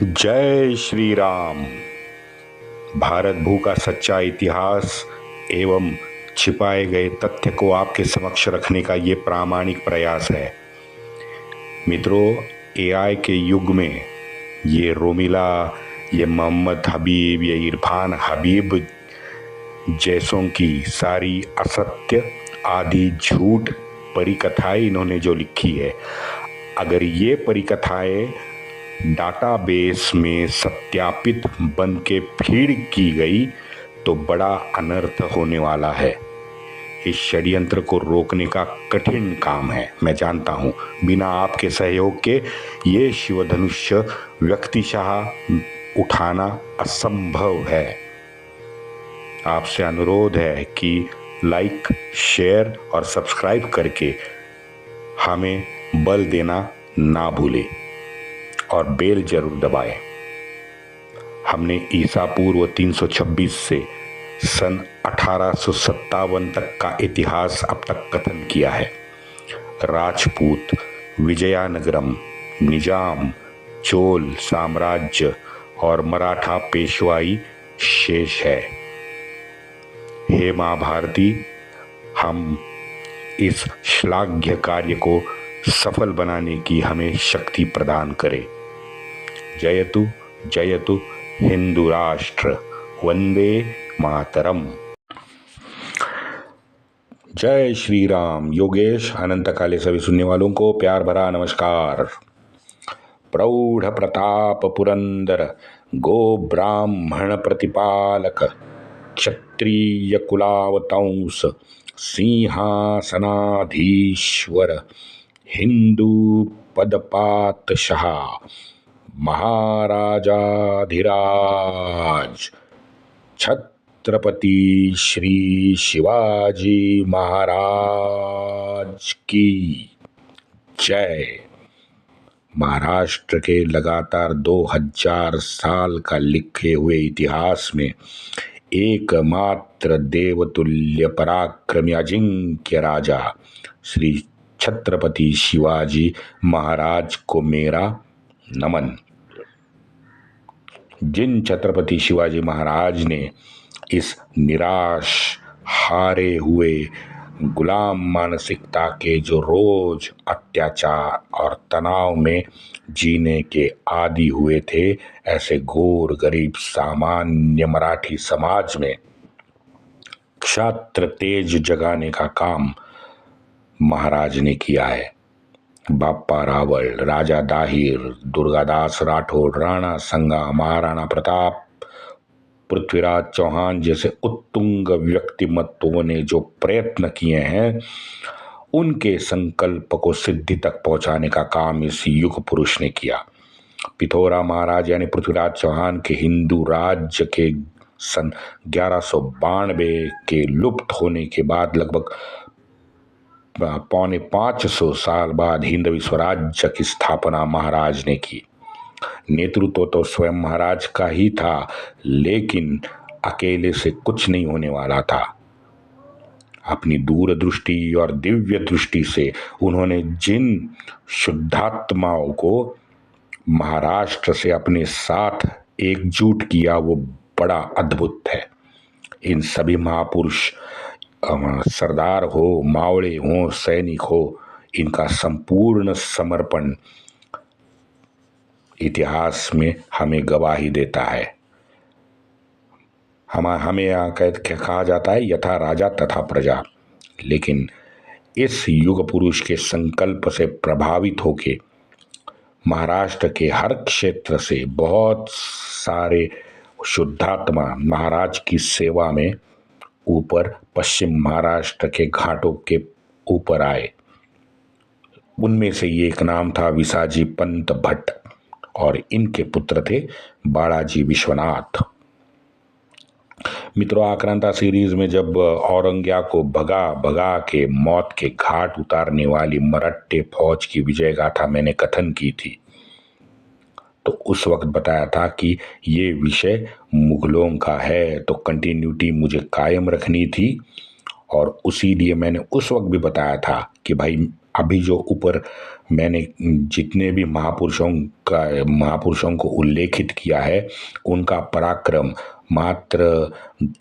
जय श्री राम। भारत भू का सच्चा इतिहास एवं छिपाए गए तथ्य को आपके समक्ष रखने का ये प्रामाणिक प्रयास है। मित्रों, एआई के युग में ये रोमिला, ये मोहम्मद हबीब, ये इरफान हबीब जैसों की सारी असत्य आदि झूठ परिकथाएं इन्होंने जो लिखी है, अगर ये परिकथाएं डाटाबेस में सत्यापित बन के फीड की गई तो बड़ा अनर्थ होने वाला है। इस षड्यंत्र को रोकने का कठिन काम है, मैं जानता हूँ। बिना आपके सहयोग के ये शिवधनुष्य व्यक्तिशः उठाना असंभव है। आपसे अनुरोध है कि लाइक, शेयर और सब्सक्राइब करके हमें बल देना ना भूलें और बेल जरूर दबाएं। हमने ईसा पूर्व 326 से सन 1857 तक का इतिहास अब तक कथन किया है। राजपूत, विजयानगरम, निजाम, चोल साम्राज्य और मराठा पेशवाई शेष है। हे मां भारती, हम इस श्लाघ्य कार्य को सफल बनाने की हमें शक्ति प्रदान करे। जयतु जयतु हिंदू राष्ट्र, वंदे मातरम। जय श्री राम। योगेश अनंत काले सभी सुनने वालों को प्यार भरा नमस्कार। प्रौढ़ प्रताप पुरंदर, गो ब्राह्मण प्रतिपालक, क्षत्रिय कुलावतंस, सिंहासनाधीश्वर, हिंदू पदपातशाह, महाराजाधिराज, छत्रपति श्री शिवाजी महाराज की जय। महाराष्ट्र के लगातार 2000 साल का लिखे हुए इतिहास में एकमात्र देवतुल्य पराक्रमी अजिंक्य राजा श्री छत्रपति शिवाजी महाराज को मेरा नमन। जिन छत्रपति शिवाजी महाराज ने इस निराश, हारे हुए गुलाम मानसिकता के जो रोज अत्याचार और तनाव में जीने के आदी हुए थे, ऐसे घोर गरीब सामान्य मराठी समाज में क्षात्र तेज जगाने का काम महाराज ने किया है। बाप्पा रावल, राजा दाहिर, दुर्गादास राठौड़, राणा संगा, महाराणा प्रताप, पृथ्वीराज चौहान जैसे उत्तुंग व्यक्तिमत्वों ने जो प्रयत्न किए हैं, उनके संकल्प को सिद्धि तक पहुंचाने का काम इस युग पुरुष ने किया। पिथौरा महाराज यानी पृथ्वीराज चौहान के हिंदू राज्य के सन 1192 के लुप्त होने के बाद लगभग 550 साल बाद हिंदवी स्वराज्य की स्थापना महाराज ने की। नेतृत्व तो स्वयं महाराज का ही था, लेकिन अकेले से कुछ नहीं होने वाला था। अपनी दूरदृष्टि और दिव्य दृष्टि से उन्होंने जिन शुद्धात्माओं को महाराष्ट्र से अपने साथ एकजुट किया, वो बड़ा अद्भुत है। इन सभी महापुरुष, सरदार हो, मावड़े हो, सैनिक हो, इनका संपूर्ण समर्पण इतिहास में हमें गवाही देता है। हमें यहाँ कहा जाता है यथा राजा तथा प्रजा, लेकिन इस युग पुरुष के संकल्प से प्रभावित होके महाराष्ट्र के हर क्षेत्र से बहुत सारे शुद्धात्मा महाराज की सेवा में ऊपर पश्चिम महाराष्ट्र के घाटों के ऊपर आए। उनमें से ये एक नाम था विसाजी पंत भट्ट और इनके पुत्र थे बालाजी विश्वनाथ। मित्रों, आक्रांता सीरीज में जब औरंग्या को भगा भगा के मौत के घाट उतारने वाली मराठे फौज की विजय गाथा मैंने कथन की थी, तो उस वक्त बताया था कि ये विषय मुगलों का है, तो कंटिन्यूटी मुझे कायम रखनी थी। और उसी लिए मैंने उस वक्त भी बताया था कि भाई अभी जो ऊपर मैंने जितने भी महापुरुषों को उल्लेखित किया है, उनका पराक्रम मात्र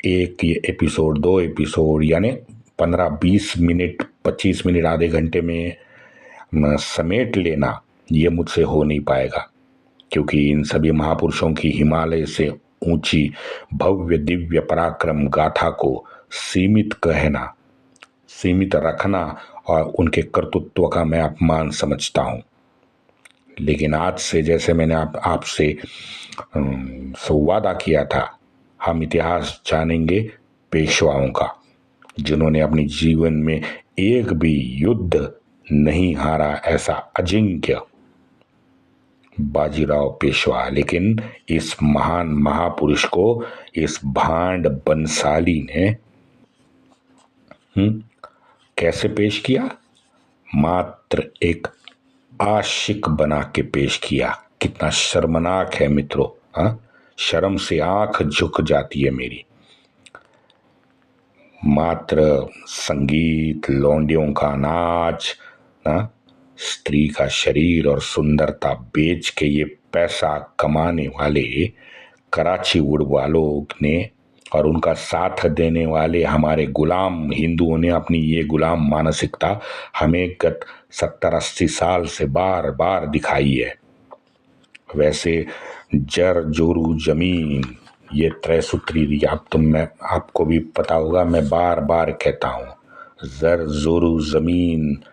एक ये एपिसोड, 2 एपिसोड यानी 15-20 मिनट, 25 मिनट, आधे घंटे में समेट लेना ये मुझसे हो नहीं पाएगा, क्योंकि इन सभी महापुरुषों की हिमालय से ऊंची भव्य दिव्य पराक्रम गाथा को सीमित रखना और उनके कर्तृत्व का मैं अपमान समझता हूँ। लेकिन आज से, जैसे मैंने आपसे वादा किया था, हम इतिहास जानेंगे पेशवाओं का, जिन्होंने अपने जीवन में एक भी युद्ध नहीं हारा, ऐसा अजिंक्य बाजीराव पेशवा। लेकिन इस महान महापुरुष को इस भांड बंसाली ने कैसे पेश किया? मात्र एक आशिक बना के पेश किया। कितना शर्मनाक है मित्रों, हाँ? शर्म से आंख झुक जाती है मेरी। मात्र संगीत, लौंडियों का नाच, स्त्री का शरीर और सुंदरता बेच के ये पैसा कमाने वाले कराची वुड वालों ने और उनका साथ देने वाले हमारे गुलाम हिंदुओं ने अपनी ये गुलाम मानसिकता हमें गत 70-80 साल से बार बार दिखाई है। वैसे जर जोरू जमीन, ये त्रैसूत्री, मैं आपको भी पता होगा, मैं बार बार कहता हूँ, जर जोरू जमीन,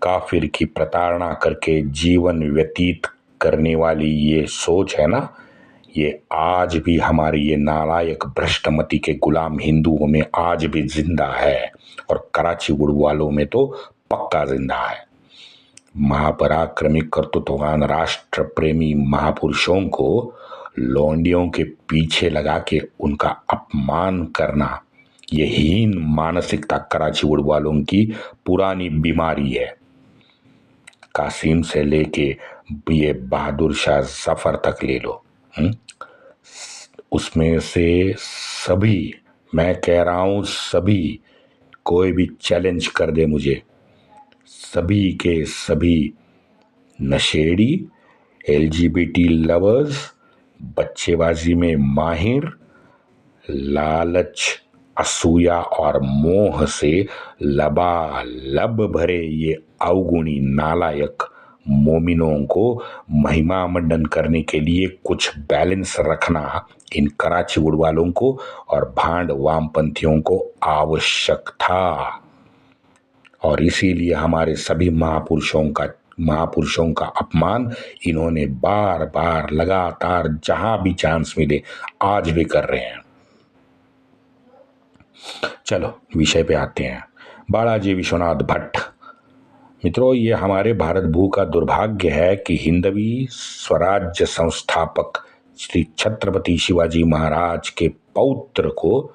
काफिर की प्रताड़ना करके जीवन व्यतीत करने वाली ये सोच है ना, ये आज भी हमारी ये नालायक भ्रष्टमती के गुलाम हिंदुओं में आज भी जिंदा है, और कराची वुड वालों में तो पक्का जिंदा है। महापराक्रमी कर्तृत्ववान राष्ट्र प्रेमी महापुरुषों को लौंडियों के पीछे लगा के उनका अपमान करना, ये हीन मानसिकता कराची वुड वालों की पुरानी बीमारी है। कासिम से लेके ये बहादुर शाह जफर तक ले लो, उसमें से सभी, मैं कह रहा हूं सभी, कोई भी चैलेंज कर दे मुझे, सभी के सभी नशेड़ी, LGBT लवर्स, बच्चेबाजी में माहिर, लालच, असूया और मोह से लबालब भरे ये अवगुणी नालायक मोमिनों को महिमा मंडन करने के लिए कुछ बैलेंस रखना इन कराची वुड वालों को और भांड वामपंथियों को आवश्यक था। और इसीलिए हमारे सभी महापुरुषों का अपमान इन्होंने बार बार लगातार जहां भी चांस मिले आज भी कर रहे हैं। चलो विषय पे आते हैं। बालाजी विश्वनाथ भट्ट। मित्रों, ये हमारे भारत भू का दुर्भाग्य है कि हिंदवी स्वराज्य संस्थापक श्री छत्रपति शिवाजी महाराज के पौत्र को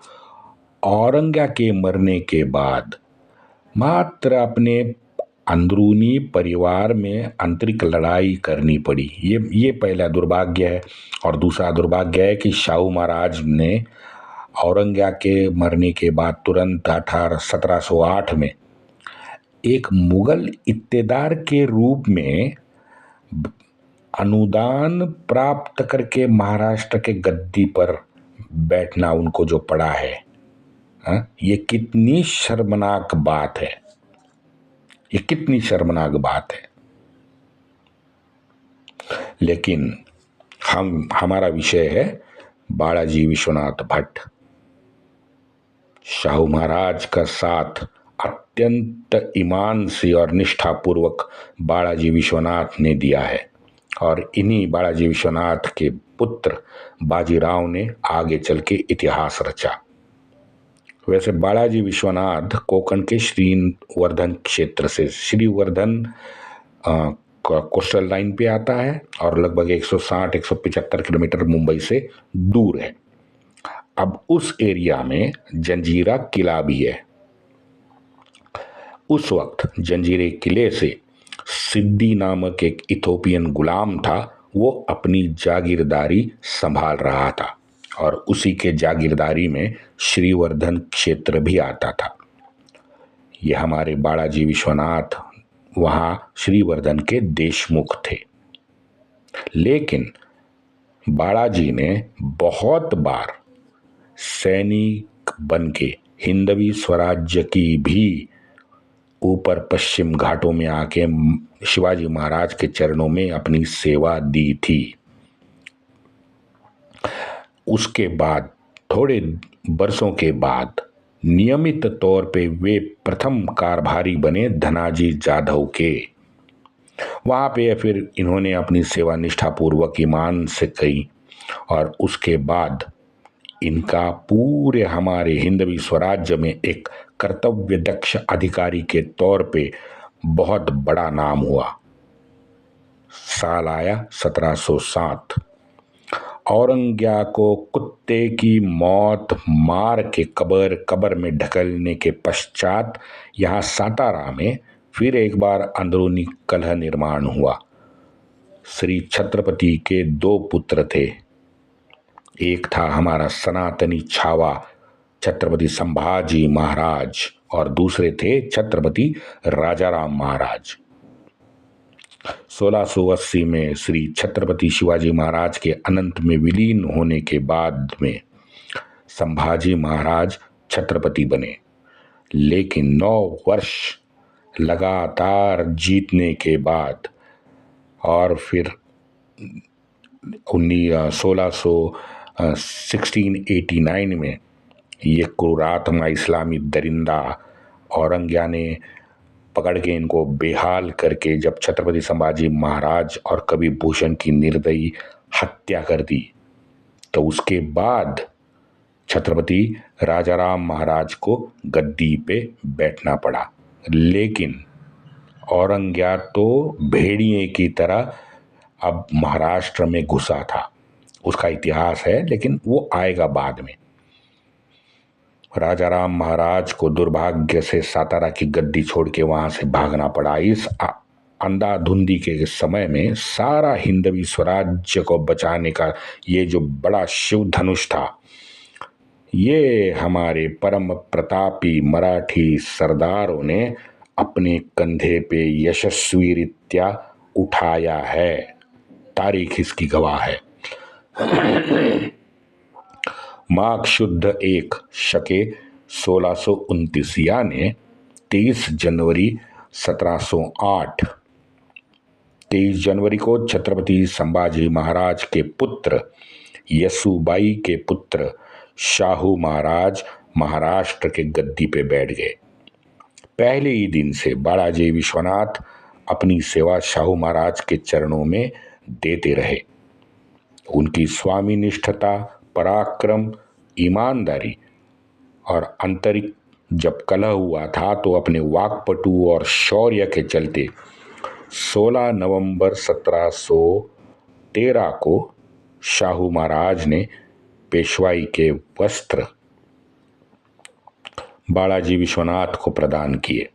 औरंगा के मरने के बाद मात्र अपने अंदरूनी परिवार में आंतरिक लड़ाई करनी पड़ी। ये पहला दुर्भाग्य है। और दूसरा दुर्भाग्य है कि शाहू महाराज ने औरंगा के मरने के बाद तुरंत 1708 में एक मुगल इत्तेदार के रूप में अनुदान प्राप्त करके महाराष्ट्र के गद्दी पर बैठना उनको जो पड़ा है, ये कितनी शर्मनाक बात है, ये कितनी शर्मनाक बात है। लेकिन हमारा विषय है बालाजी विश्वनाथ भट्ट। शाहू महाराज का साथ अत्यंत ईमान से और निष्ठापूर्वक बालाजी विश्वनाथ ने दिया है, और इन्हीं बालाजी विश्वनाथ के पुत्र बाजीराव ने आगे चल के इतिहास रचा। वैसे बालाजी विश्वनाथ कोंकण के श्रीवर्धन क्षेत्र से, श्रीवर्धन कोस्टल लाइन पे आता है और लगभग 160-175 किलोमीटर मुंबई से दूर है। अब उस एरिया में जंजीरा किला भी है। उस वक्त जंजीरे किले से सिद्दी नामक एक इथोपियन गुलाम था, वो अपनी जागीरदारी संभाल रहा था, और उसी के जागीरदारी में श्रीवर्धन क्षेत्र भी आता था। यह हमारे बालाजी विश्वनाथ वहाँ श्रीवर्धन के देशमुख थे। लेकिन बालाजी ने बहुत बार सैनिक बन के हिंदवी स्वराज्य की भी ऊपर पश्चिम घाटों में आके शिवाजी महाराज के चरणों में अपनी सेवा दी थी। उसके बाद थोड़े बरसों के बाद नियमित तौर पे वे प्रथम कारभारी बने धनाजी जाधव के। वहां पे फिर इन्होंने अपनी सेवा निष्ठापूर्वक ईमान से की और उसके बाद इनका पूरे हमारे हिंदवी स्वराज्य में एक कर्तव्य दक्ष अधिकारी के तौर पे बहुत बड़ा नाम हुआ। साल आया 1707। औरंग्या को कुत्ते की मौत मार के कब्र में ढकलने के पश्चात यहाँ सातारा में फिर एक बार अंदरूनी कलह निर्माण हुआ। श्री छत्रपति के दो पुत्र थे। एक था हमारा सनातनी छावा छत्रपति संभाजी महाराज और दूसरे थे छत्रपति राजाराम महाराज। 1680 में श्री छत्रपति शिवाजी महाराज के अनंत में विलीन होने के बाद में संभाजी महाराज छत्रपति बने। लेकिन 9 वर्ष लगातार जीतने के बाद और फिर 1689 में ये कुरातमा इस्लामी दरिंदा औरंग्या ने पकड़ के इनको बेहाल करके जब छत्रपति संभाजी महाराज और कवि भूषण की निर्दयी हत्या कर दी, तो उसके बाद छत्रपति राजाराम महाराज को गद्दी पे बैठना पड़ा। लेकिन औरंग्या तो भेड़िए की तरह अब महाराष्ट्र में घुसा था। उसका इतिहास है, लेकिन वो आएगा बाद में। राजाराम महाराज को दुर्भाग्य से सातारा की गद्दी छोड़ के वहां से भागना पड़ा। इस अंधाधुंधी के समय में सारा हिंदवी स्वराज्य को बचाने का ये जो बड़ा शिव धनुष था, ये हमारे परम प्रतापी मराठी सरदारों ने अपने कंधे पे यशस्वी रीत्या उठाया है। तारीख इसकी गवाह है। माघ शुद्ध 1 शके 1629 यानी 23 जनवरी 1708। 23 जनवरी को छत्रपति संभाजी महाराज के पुत्र यसुबाई के पुत्र शाहू महाराज महाराष्ट्र के गद्दी पे बैठ गए। पहले ही दिन से बालाजी विश्वनाथ अपनी सेवा शाहू महाराज के चरणों में देते रहे। उनकी स्वामी निष्ठता, पराक्रम, ईमानदारी और आंतरिक जब कलह हुआ था तो अपने वाकपटु और शौर्य के चलते 16 नवंबर 1713 को शाहू महाराज ने पेशवाई के वस्त्र बालाजी विश्वनाथ को प्रदान किए।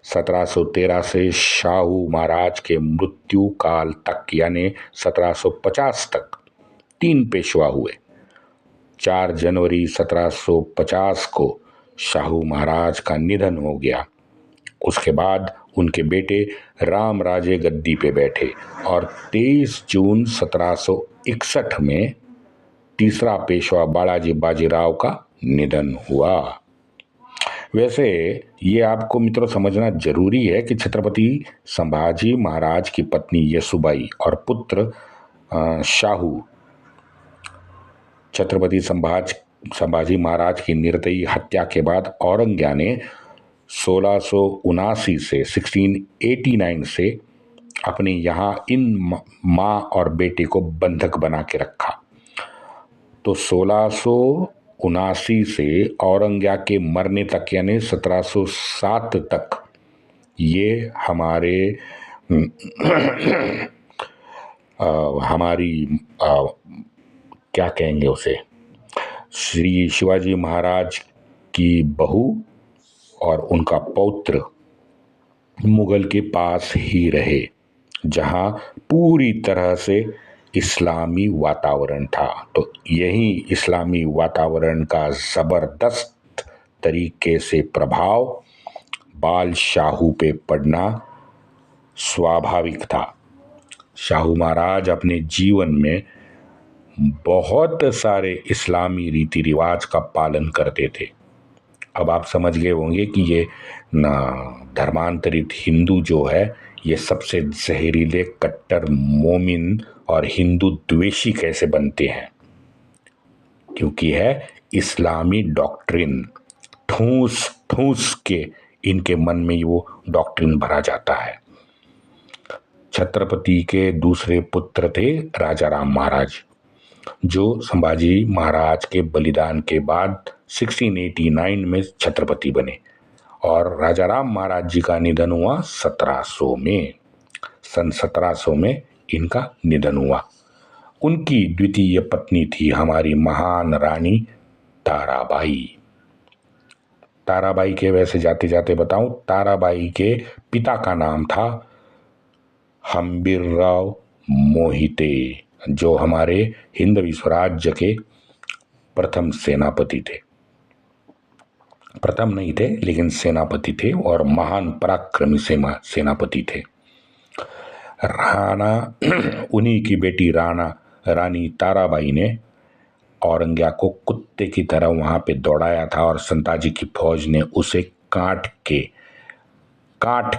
1713 से शाहू महाराज के मृत्यु काल तक यानी 1750 तक 3 पेशवा हुए। 4 जनवरी 1750 को शाहू महाराज का निधन हो गया। उसके बाद उनके बेटे राम राजे गद्दी पे बैठे और 23 जून 1761 में तीसरा पेशवा बालाजी बाजीराव का निधन हुआ। वैसे ये आपको मित्रों समझना जरूरी है कि छत्रपति संभाजी महाराज की पत्नी यसुबाई और पुत्र शाहू छत्रपति संभाजी महाराज की निर्दयी हत्या के बाद औरंग्या ने 1679 से 1689 से अपने यहाँ इन माँ और बेटे को बंधक बना के रखा। तो 1679 से औरंग्या के मरने तक यानी 1707 तक ये हमारी क्या कहेंगे उसे, श्री शिवाजी महाराज की बहू और उनका पौत्र मुगल के पास ही रहे, जहां पूरी तरह से इस्लामी वातावरण था। तो यही इस्लामी वातावरण का ज़बरदस्त तरीके से प्रभाव बाल शाहू पे पड़ना स्वाभाविक था। शाहू महाराज अपने जीवन में बहुत सारे इस्लामी रीति रिवाज का पालन करते थे। अब आप समझ गए होंगे कि ये ना धर्मांतरित हिंदू जो है ये सबसे जहरीले कट्टर मोमिन और हिंदू द्वेषी कैसे बनते हैं, क्योंकि है इस्लामी डॉक्ट्रिन। ठूस ठूस के इनके मन में वो डॉक्ट्रिन भरा जाता है। छत्रपति के दूसरे पुत्र थे राजा राम महाराज, जो संभाजी महाराज के बलिदान के बाद 1689 में छत्रपति बने और राजा राम महाराज जी का निधन हुआ 1700 में। सन 1700 में इनका निधन हुआ। उनकी द्वितीय पत्नी थी हमारी महान रानी ताराबाई। ताराबाई के वैसे जाते जाते बताऊं, ताराबाई के पिता का नाम था हम्बीरराव मोहिते, जो हमारे हिंदवी स्वराज्य के प्रथम सेनापति थे। प्रथम नहीं थे लेकिन सेनापति थे और महान पराक्रमी सेनापति थे। राणा उन्हीं की बेटी रानी ताराबाई ने औरंगिया को कुत्ते की तरह वहां पे दौड़ाया था और संताजी की फौज ने उसे काट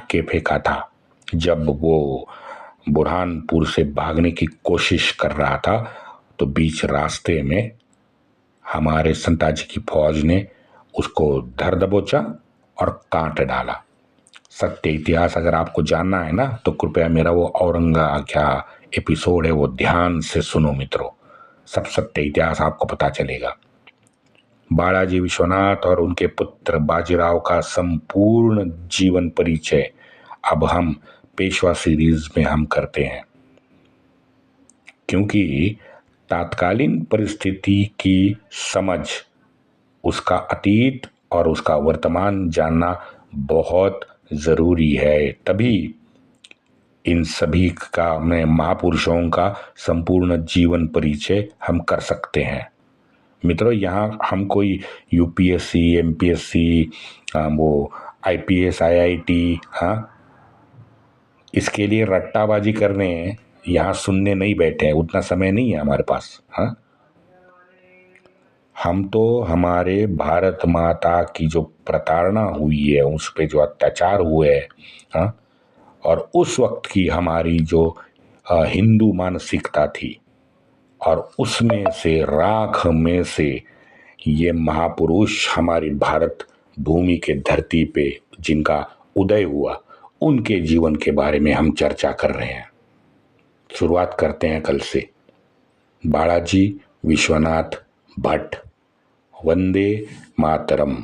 के फेंका था। जब वो बुरहानपुर से भागने की कोशिश कर रहा था तो बीच रास्ते में हमारे संताजी की फौज ने उसको धर दबोचा और काट डाला। सत्य इतिहास अगर आपको जानना है ना तो कृपया मेरा वो औरंगाख्या एपिसोड है वो ध्यान से सुनो मित्रों, सब सत्य इतिहास आपको पता चलेगा। बालाजी विश्वनाथ और उनके पुत्र बाजीराव का संपूर्ण जीवन परिचय अब हम पेशवा सीरीज में हम करते हैं, क्योंकि तात्कालीन परिस्थिति की समझ, उसका अतीत और उसका वर्तमान जानना बहुत जरूरी है। तभी इन सभी का महापुरुषों का संपूर्ण जीवन परिचय हम कर सकते हैं। मित्रों, यहाँ हम कोई यूपीएससी, एमपीएससी, वो आईपीएस, आईआईटी, हाँ, इसके लिए रट्टाबाजी करने यहाँ सुनने नहीं बैठे हैं, उतना समय नहीं है हमारे पास। हाँ, हम तो हमारे भारत माता की जो प्रताड़ना हुई है, उस पे जो अत्याचार हुए हैं, हाँ, और उस वक्त की हमारी जो हिंदू मानसिकता थी और उसमें से राख में से ये महापुरुष हमारी भारत भूमि के धरती पे जिनका उदय हुआ, उनके जीवन के बारे में हम चर्चा कर रहे हैं। शुरुआत करते हैं कल से। बालाजी विश्वनाथ भट्ट। वंदे मातरम।